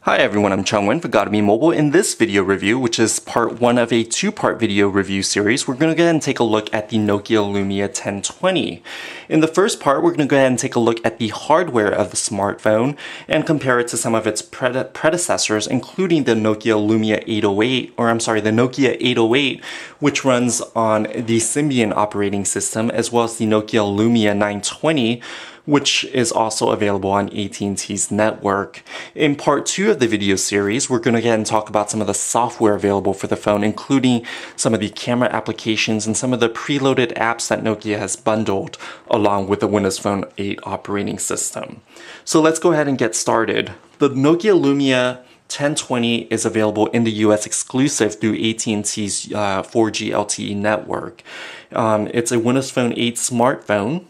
Hi everyone, I'm Chungwin for Gotta Be Mobile. In this video review, which is part one of a two-part video review series, we're going to go ahead and take a look at the Nokia Lumia 1020. In the first part, we're going to go ahead and take a look at the hardware of the smartphone and compare it to some of its predecessors, including the Nokia Lumia 808, the Nokia 808, which runs on the Symbian operating system, as well as the Nokia Lumia 920, which is also available on AT&T's network. In part two of the video series, we're going to go ahead and talk about some of the software available for the phone, including some of the camera applications and some of the preloaded apps that Nokia has bundled along with the Windows Phone 8 operating system. So let's go ahead and get started. The Nokia Lumia 1020 is available in the US exclusive through AT&T's 4G LTE network. It's a Windows Phone 8 smartphone,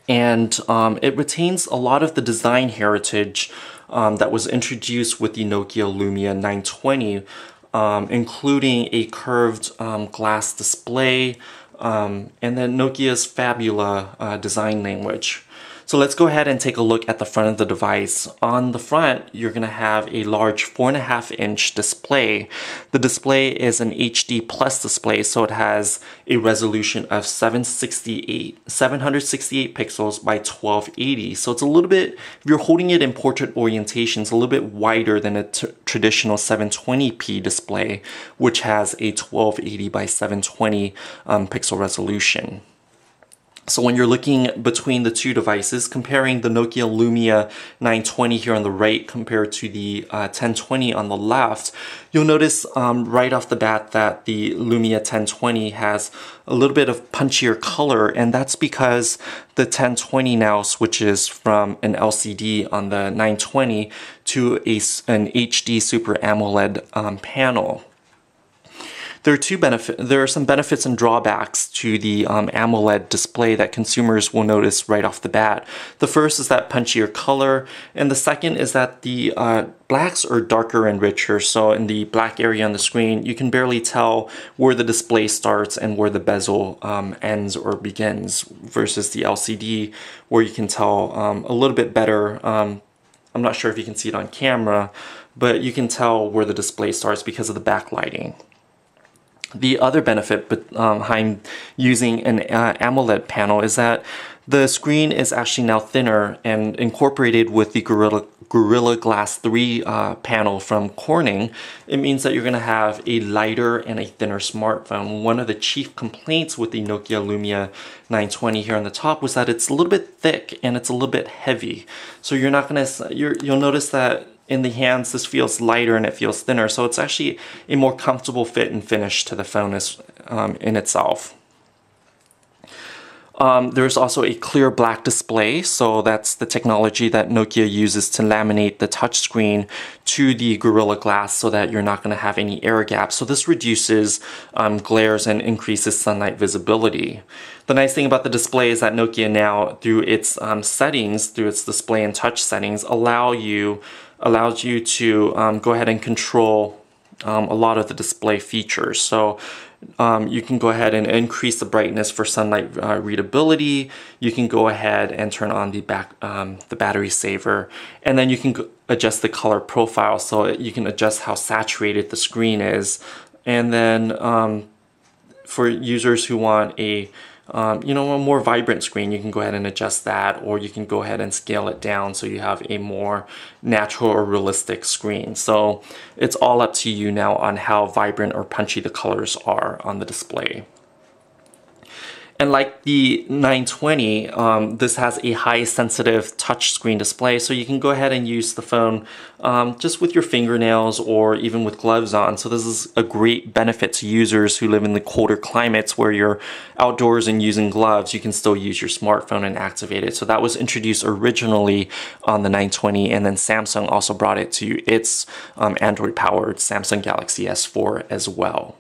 and it retains a lot of the design heritage that was introduced with the Nokia Lumia 920, including a curved glass display, and then Nokia's Fabula design language. So let's go ahead and take a look at the front of the device. On the front, you're going to have a large 4.5-inch display. The display is an HD plus display, so it has a resolution of 768 pixels by 1280. So it's a little bit, if you're holding it in portrait orientation, it's a little bit wider than a traditional 720p display, which has a 1280 by 720 pixel resolution. So when you're looking between the two devices, comparing the Nokia Lumia 920 here on the right compared to the 1020 on the left, you'll notice right off the bat that the Lumia 1020 has a little bit of punchier color, and that's because the 1020 now switches from an LCD on the 920 to an HD Super AMOLED panel. There are some benefits and drawbacks to the AMOLED display that consumers will notice right off the bat. The first is that punchier color, and the second is that the blacks are darker and richer. So in the black area on the screen, you can barely tell where the display starts and where the bezel ends or begins, versus the LCD, where you can tell a little bit better. I'm not sure if you can see it on camera, but you can tell where the display starts because of the backlighting. The other benefit behind using an AMOLED panel is that the screen is actually now thinner and incorporated with the Gorilla Glass 3 panel from Corning. It means that you're going to have a lighter and a thinner smartphone. One of the chief complaints with the Nokia Lumia 920 here on the top was that it's a little bit thick and it's a little bit heavy. So you'll notice that in the hands, this feels lighter and it feels thinner, so it's actually a more comfortable fit and finish to the phone in itself. There's also a clear black display, so that's the technology that Nokia uses to laminate the touchscreen to the Gorilla Glass so that you're not going to have any air gaps. So this reduces glares and increases sunlight visibility. The nice thing about the display is that Nokia now, through its settings, through its display and touch settings, allows you to go ahead and control a lot of the display features. So you can go ahead and increase the brightness for sunlight readability. You can go ahead and turn on the battery saver, and then you can adjust the color profile, so you can adjust how saturated the screen is. And then for users who want a more vibrant screen, you can go ahead and adjust that, or you can go ahead and scale it down so you have a more natural or realistic screen. So it's all up to you now on how vibrant or punchy the colors are on the display. And like the 920, this has a high sensitive touchscreen display, so you can go ahead and use the phone just with your fingernails or even with gloves on. So this is a great benefit to users who live in the colder climates where you're outdoors and using gloves. You can still use your smartphone and activate it. So that was introduced originally on the 920, and then Samsung also brought it to its Android-powered Samsung Galaxy S4 as well.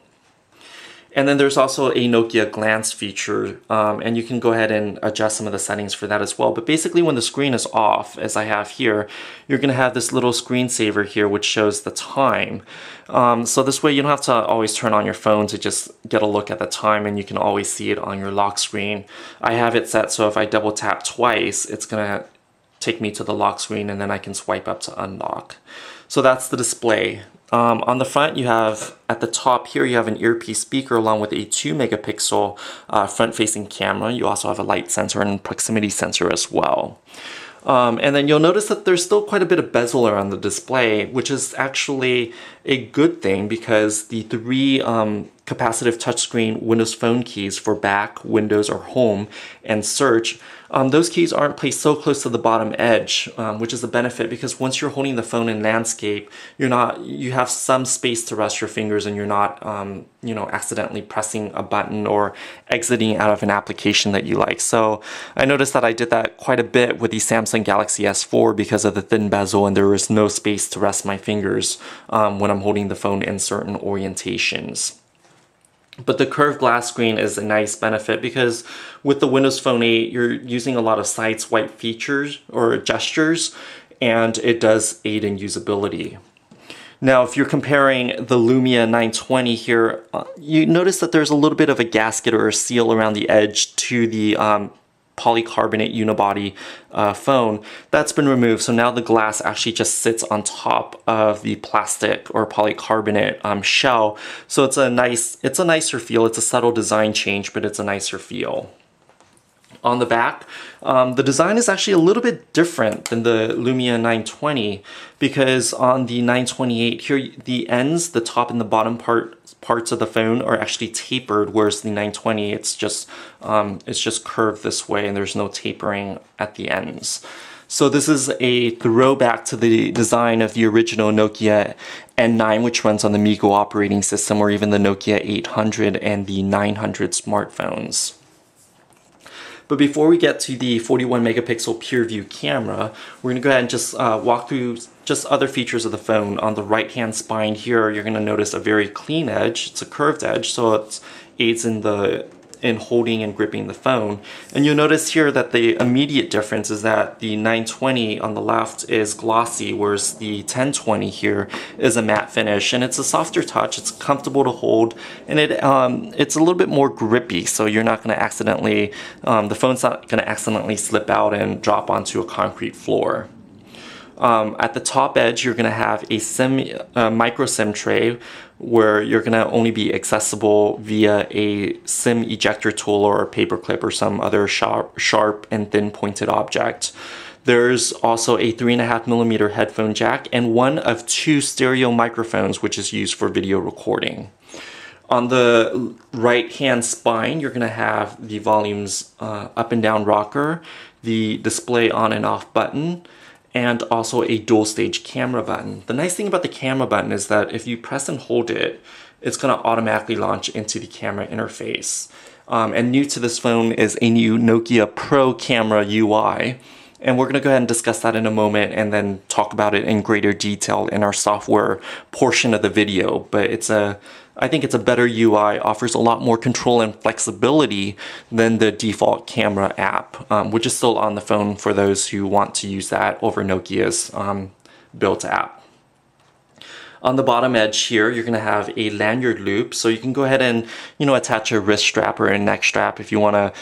And then there's also a Nokia glance feature, and you can go ahead and adjust some of the settings for that as well. But basically when the screen is off, as I have here, you're going to have this little screensaver here which shows the time. So this way you don't have to always turn on your phone to just get a look at the time, and you can always see it on your lock screen. I have it set so if I double tap twice, it's going to take me to the lock screen, and then I can swipe up to unlock. So that's the display. On the front, you have, at the top here, you have an earpiece speaker along with a 2 megapixel front-facing camera. You also have a light sensor and proximity sensor as well. And then you'll notice that there's still quite a bit of bezel around the display, which is actually a good thing because the 3 capacitive touchscreen Windows Phone keys for back, Windows, or home and search, those keys aren't placed so close to the bottom edge, which is a benefit because once you're holding the phone in landscape, you have some space to rest your fingers and you're not, accidentally pressing a button or exiting out of an application that you like. So I noticed that I did that quite a bit with the Samsung Galaxy S4 because of the thin bezel and there was no space to rest my fingers when I'm holding the phone in certain orientations. But the curved glass screen is a nice benefit because with the Windows Phone 8, you're using a lot of side swipe features or gestures, and it does aid in usability. Now, if you're comparing the Lumia 920 here, you notice that there's a little bit of a gasket or a seal around the edge to the polycarbonate unibody phone. That's been removed, so now the glass actually just sits on top of the plastic or polycarbonate shell. So it's a nicer feel. It's a subtle design change, but it's a nicer feel. On the back, the design is actually a little bit different than the Lumia 920 because on the 928 here, the ends, the top and the bottom parts of the phone are actually tapered, whereas the 920 it's just curved this way and there's no tapering at the ends. So this is a throwback to the design of the original Nokia N9, which runs on the MeeGo operating system, or even the Nokia 800 and the 900 smartphones. But before we get to the 41 megapixel pure view camera, we're going to go ahead and just walk through just other features of the phone. On the right hand spine here, you're going to notice a very clean edge. It's a curved edge, so it aids in holding and gripping the phone. And you'll notice here that the immediate difference is that the 920 on the left is glossy, whereas the 1020 here is a matte finish. And it's a softer touch, it's comfortable to hold, and it's a little bit more grippy, so you're not gonna accidentally, the phone's not gonna accidentally slip out and drop onto a concrete floor. At the top edge, you're going to have a micro SIM tray where you're going to only be accessible via a SIM ejector tool or a paperclip or some other sharp and thin pointed object. There's also a 3.5mm headphone jack and one of 2 stereo microphones, which is used for video recording. On the right hand spine, you're going to have the volume's up and down rocker, the display on and off button, and also a dual stage camera button. The nice thing about the camera button is that if you press and hold it, it's going to automatically launch into the camera interface. And new to this phone is a new Nokia Pro camera UI. And we're going to go ahead and discuss that in a moment and then talk about it in greater detail in our software portion of the video. But I think it's a better UI, offers a lot more control and flexibility than the default camera app, which is still on the phone for those who want to use that over Nokia's built app. On the bottom edge here, you're going to have a lanyard loop, so you can go ahead and attach a wrist strap or a neck strap if you want to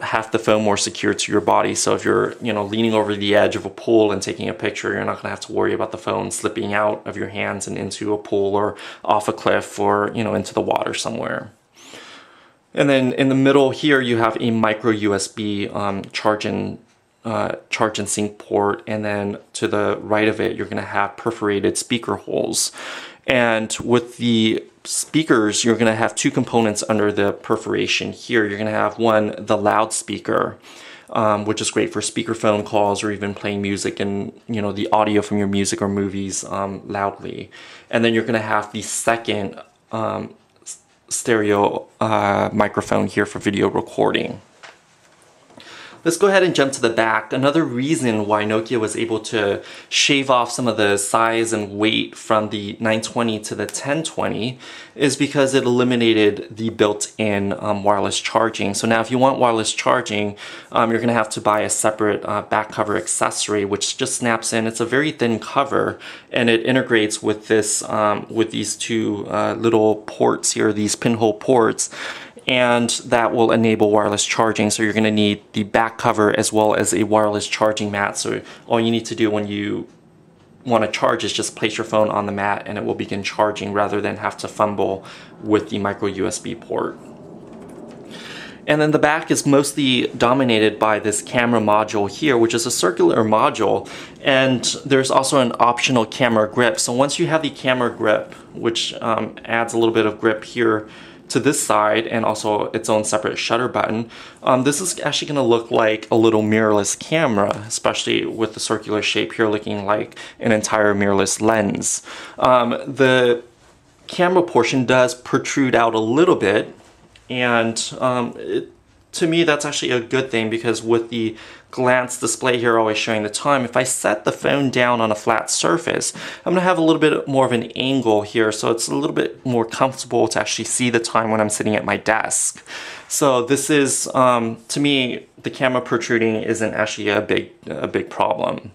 have the phone more secure to your body. So if you're leaning over the edge of a pool and taking a picture, you're not going to have to worry about the phone slipping out of your hands and into a pool or off a cliff or into the water somewhere. And then in the middle here, you have a micro USB charge and sync port, and then to the right of it you're going to have perforated speaker holes. And with the speakers, you're going to have 2 components under the perforation here. You're going to have one, the loudspeaker, which is great for speakerphone calls or even playing music and the audio from your music or movies loudly. And then you're going to have the second stereo microphone here for video recording. Let's go ahead and jump to the back. Another reason why Nokia was able to shave off some of the size and weight from the 920 to the 1020 is because it eliminated the built-in wireless charging. So now if you want wireless charging, you're going to have to buy a separate back cover accessory, which just snaps in. It's a very thin cover, and it integrates with this with these 2 little ports here, these pinhole ports. and that will enable wireless charging. So you're going to need the back cover as well as a wireless charging mat. So all you need to do when you want to charge is just place your phone on the mat and it will begin charging rather than have to fumble with the micro USB port. And then the back is mostly dominated by this camera module here, which is a circular module, and there's also an optional camera grip. So once you have the camera grip, which adds a little bit of grip here to this side and also its own separate shutter button, this is actually going to look like a little mirrorless camera, especially with the circular shape here looking like an entire mirrorless lens. The camera portion does protrude out a little bit, and to me that's actually a good thing, because with the glance display here always showing the time, if I set the phone down on a flat surface, I'm going to have a little bit more of an angle here, so it's a little bit more comfortable to actually see the time when I'm sitting at my desk. So this is, to me, the camera protruding isn't actually a big problem.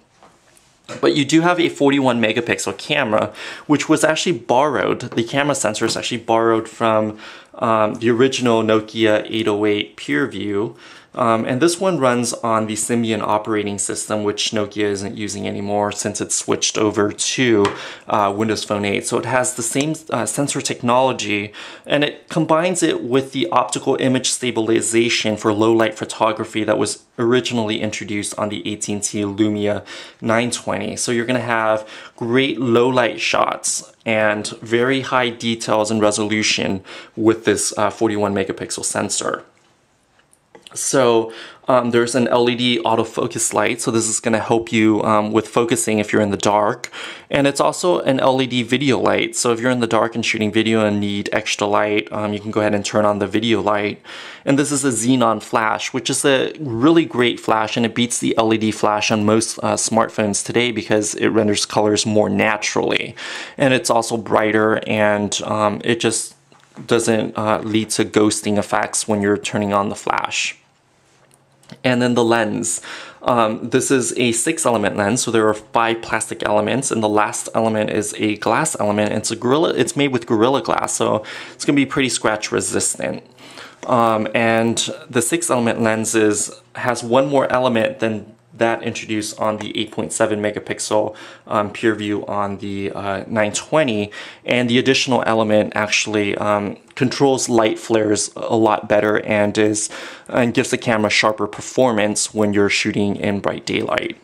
But you do have a 41 megapixel camera, which was actually borrowed. The camera sensor is actually borrowed from the original Nokia 808 PureView. And this one runs on the Symbian operating system, which Nokia isn't using anymore since it's switched over to Windows Phone 8. So it has the same sensor technology, and it combines it with the optical image stabilization for low light photography that was originally introduced on the AT&T Lumia 920. So you're going to have great low light shots and very high details and resolution with this 41 megapixel sensor. So there's an LED autofocus light, so this is going to help you with focusing if you're in the dark. And it's also an LED video light, so if you're in the dark and shooting video and need extra light, you can go ahead and turn on the video light. And this is a xenon flash, which is a really great flash, and it beats the LED flash on most smartphones today because it renders colors more naturally. And it's also brighter, and it just doesn't lead to ghosting effects when you're turning on the flash. And then the lens. This is a 6-element lens, so there are 5 plastic elements, and the last element is a glass element. It's made with Gorilla Glass, so it's going to be pretty scratch resistant. And the 6-element lens has one more element than that introduced on the 8.7 megapixel PureView on the 920, and the additional element actually controls light flares a lot better and gives the camera sharper performance when you're shooting in bright daylight.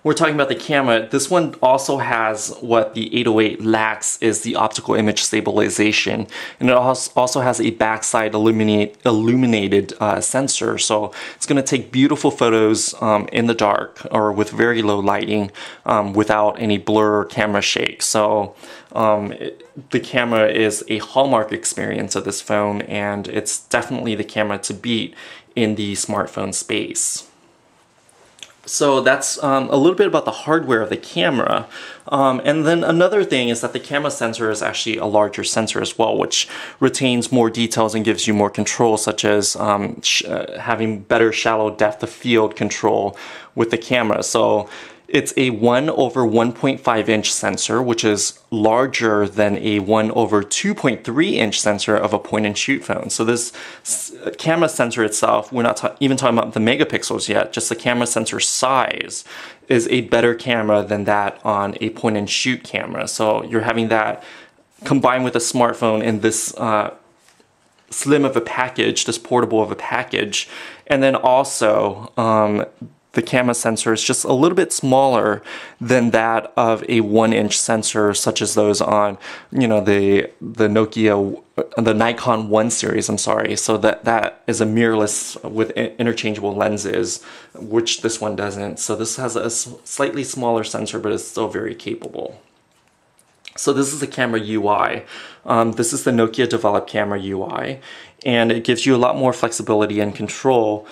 We're talking about the camera. This one also has what the 808 lacks, is the optical image stabilization, and it also has a backside illuminated sensor, so it's going to take beautiful photos in the dark or with very low lighting without any blur or camera shake. So the camera is a hallmark experience of this phone, and it's definitely the camera to beat in the smartphone space. So that's a little bit about the hardware of the camera. And then another thing is that the camera sensor is actually a larger sensor as well, which retains more details and gives you more control, such as having better shallow depth of field control with the camera. So it's a 1/1.5 inch sensor, which is larger than a 1/2.3 inch sensor of a point and shoot phone. So this camera sensor itself, we're not even talking about the megapixels yet, just the camera sensor size is a better camera than that on a point and shoot camera. So you're having that combined with a smartphone in this slim of a package, this portable of a package, and then also the camera sensor is just a little bit smaller than that of a 1-inch sensor, such as those on, you know, the Nokia, the Nikon 1 series, I'm sorry. So that is a mirrorless with interchangeable lenses, which this one doesn't. So this has a slightly smaller sensor, but it's still very capable. So this is the camera UI. This is the Nokia developed camera UI, and it gives you a lot more flexibility and control.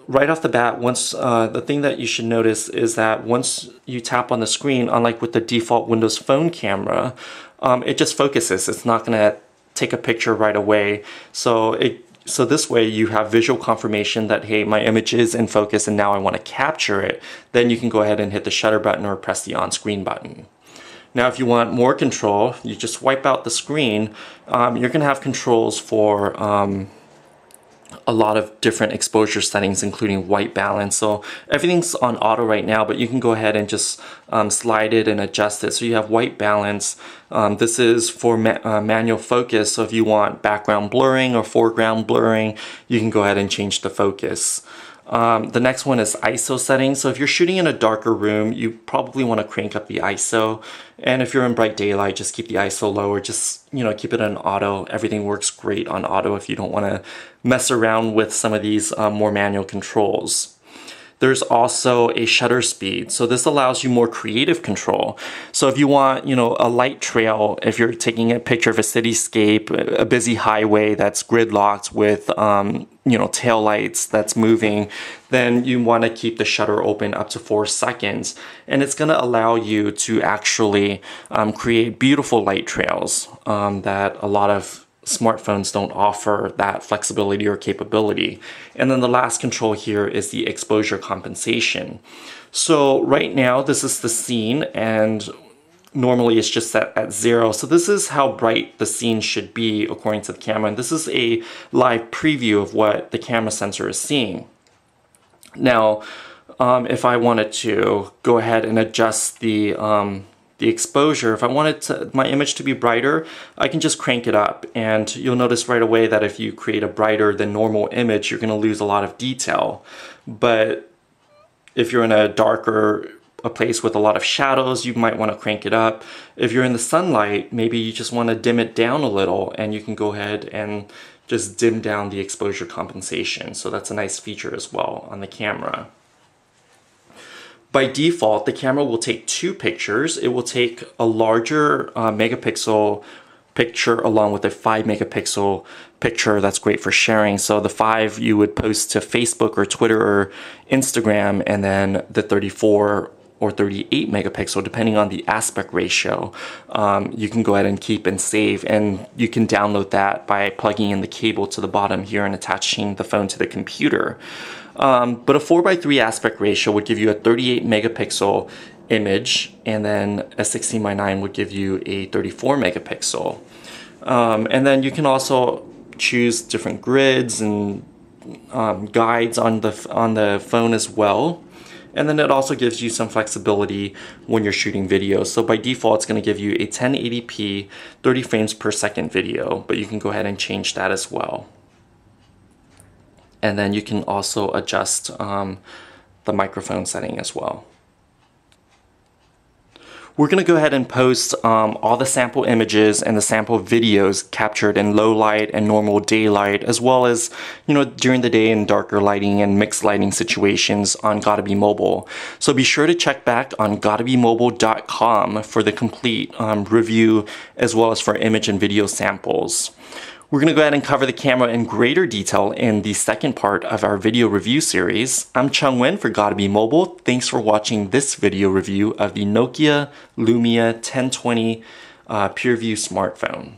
Right off the bat, the thing that you should notice is that once you tap on the screen, unlike with the default Windows Phone camera, it just focuses. It's not going to take a picture right away. So this way you have visual confirmation that, hey, my image is in focus and now I want to capture it. Then you can go ahead and hit the shutter button or press the on-screen button. Now if you want more control, you just wipe out the screen. You're going to have controls for a lot of different exposure settings, including white balance. So everything's on auto right now, but you can go ahead and just slide it and adjust it. So you have white balance. This is for manual focus. So if you want background blurring or foreground blurring, you can go ahead and change the focus. The next one is ISO settings. So if you're shooting in a darker room, you probably want to crank up the ISO. And if you're in bright daylight, just keep the ISO low, or just, keep it on auto. Everything works great on auto if you don't want to mess around with some of these more manual controls. There's also a shutter speed. So this allows you more creative control. So if you want, a light trail, if you're taking a picture of a cityscape, a busy highway that's gridlocked with, tail lights that's moving, then you want to keep the shutter open up to 4 seconds. And it's going to allow you to actually create beautiful light trails that a lot of smartphones don't offer that flexibility or capability. And then the last control here is the exposure compensation. So right now this is the scene, and normally it's just set at 0. So this is how bright the scene should be according to the camera. And this is a live preview of what the camera sensor is seeing. Now, if I wanted to go ahead and adjust the exposure, if I wanted my image to be brighter, I can just crank it up, and you'll notice right away that if you create a brighter than normal image, you're going to lose a lot of detail. But if you're in a place with a lot of shadows, you might want to crank it up. If you're in the sunlight, maybe you just want to dim it down a little, and you can go ahead and just dim down the exposure compensation. So that's a nice feature as well on the camera. By default, the camera will take 2 pictures. It will take a larger megapixel picture along with a 5 megapixel picture that's great for sharing. So the 5 you would post to Facebook or Twitter or Instagram, and then the 34 or 38 megapixel, depending on the aspect ratio, you can go ahead and keep and save, and you can download that by plugging in the cable to the bottom here and attaching the phone to the computer. But a 4:3 aspect ratio would give you a 38 megapixel image, and then a 16:9 would give you a 34 megapixel. And then you can also choose different grids and guides on the phone as well. And then it also gives you some flexibility when you're shooting video. So by default, it's going to give you a 1080p 30 frames per second video, but you can go ahead and change that as well. And then you can also adjust the microphone setting as well. We're going to go ahead and post all the sample images and the sample videos captured in low light and normal daylight, as well as, during the day in darker lighting and mixed lighting situations on Gotta Be Mobile. So be sure to check back on gottabemobile.com for the complete review, as well as for image and video samples. We're going to go ahead and cover the camera in greater detail in the second part of our video review series. I'm Chung Nguyen for Gotta Be Mobile. Thanks for watching this video review of the Nokia Lumia 1020 PureView smartphone.